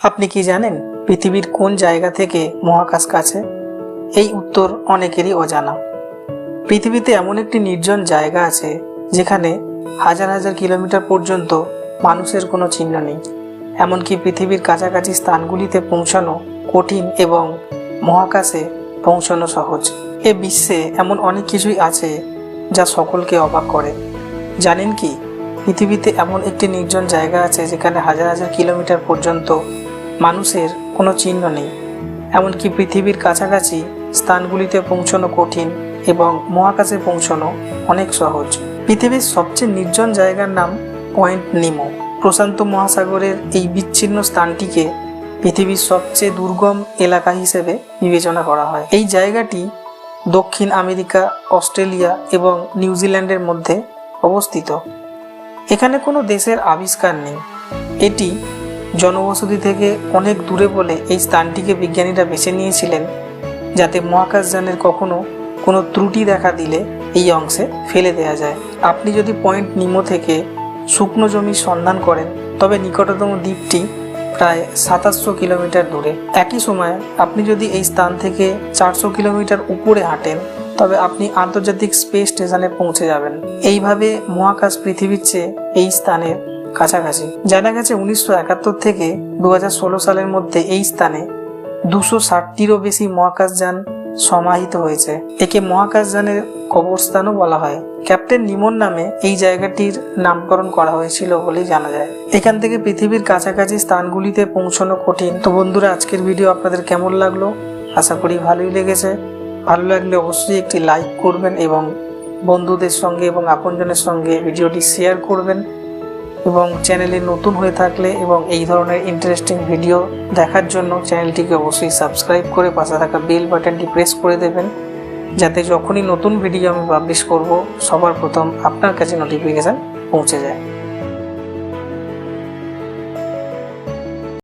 আপনি কি জানেন পৃথিবীর কোন জায়গা থেকে মহাকাশ কাছে? এই উত্তর অনেকেরই অজানা। পৃথিবীতে এমন একটি নির্জন জায়গা আছে যেখানে হাজার হাজার কিলোমিটার পর্যন্ত মানুষের কোনো চিহ্ন নেই। এমনকি পৃথিবীর কাছাকাছি স্থানগুলিতে পৌঁছানো কঠিন এবং মহাকাশে পৌঁছানো সহজ। এ বিশ্বে এমন অনেক কিছুই আছে যা সকলকে অবাক করে। জানেন কি, পৃথিবীতে এমন একটি নির্জন জায়গা আছে যেখানে হাজার হাজার কিলোমিটার পর্যন্ত মানুষের কোনো চিহ্ন নেই। এমনকি পৃথিবীর কাছাকাছি স্থানগুলিতে পৌঁছানো কঠিন এবং মহাকাশে পৌঁছানো অনেক সহজ। পৃথিবীর সবচেয়ে নির্জন জায়গার নাম পয়েন্ট নিমো। প্রশান্ত মহাসাগরের এই বিচ্ছিন্ন স্থানটিকে পৃথিবীর সবচেয়ে দুর্গম এলাকা হিসেবে বিবেচনা করা হয়। এই জায়গাটি দক্ষিণ আমেরিকা, অস্ট্রেলিয়া এবং নিউজিল্যান্ডের মধ্যে অবস্থিত। এখানে কোনো দেশের আবিষ্কার নেই। এটি জনবসতি থেকে অনেক দূরে বলে এই স্থানটিকে বিজ্ঞানীরা বেছে নিয়েছিলেন যাতে মহাকাশযানের কখনো কোনো ত্রুটি দেখা দিলে এই অংশে ফেলে দেওয়া যায়। আপনি যদি পয়েন্ট নিমো থেকে শুকনো জমির সন্ধান করেন তবে নিকটতম দ্বীপটি প্রায় 2700 কিলোমিটার দূরে। একই সময়ে আপনি যদি এই স্থান থেকে 400 কিলোমিটার উপরে হাঁটেন তবে আপনি আন্তর্জাতিক স্পেস স্টেশনে পৌঁছে যাবেন। এইভাবে মহাকাশ পৃথিবীর চেয়ে এই স্থানের কাছাকাছি। জানা গেছে 1971 থেকে 2016 সালের মধ্যে এই স্থানে 260টিরও বেশি মহাকাশযান সমাহিত হয়েছে। একে মহাকাশযানের কবরস্থানও বলা হয়। ক্যাপ্টেন নিমোর নামে এই জায়গাটির নামকরণ করা হয়েছিল বলেই জানা যায়। এখান থেকে পৃথিবীর কাছাকাছি স্থানগুলিতে পৌঁছানো কঠিন। তো বন্ধুরা, আজকের ভিডিও আপনাদের কেমন লাগলো? আশা করি ভালোই লেগেছে। ভালো লাগলে অবশ্যই একটি লাইক করবেন এবং বন্ধুদের সঙ্গে এবং আপনজনের সঙ্গে ভিডিওটি শেয়ার করবেন। এবং চ্যানেলে নতুন হয়ে থাকলে এবং এই ধরনের ইন্টারেস্টিং ভিডিও দেখার জন্য চ্যানেলটিকে অবশ্যই সাবস্ক্রাইব করে পাশে থাকা বেল বাটনটি প্রেস করে দেবেন, যাতে যখনই নতুন ভিডিও আমি পাবলিশ করব সবার প্রথম আপনার কাছে নোটিফিকেশান পৌঁছে যায়।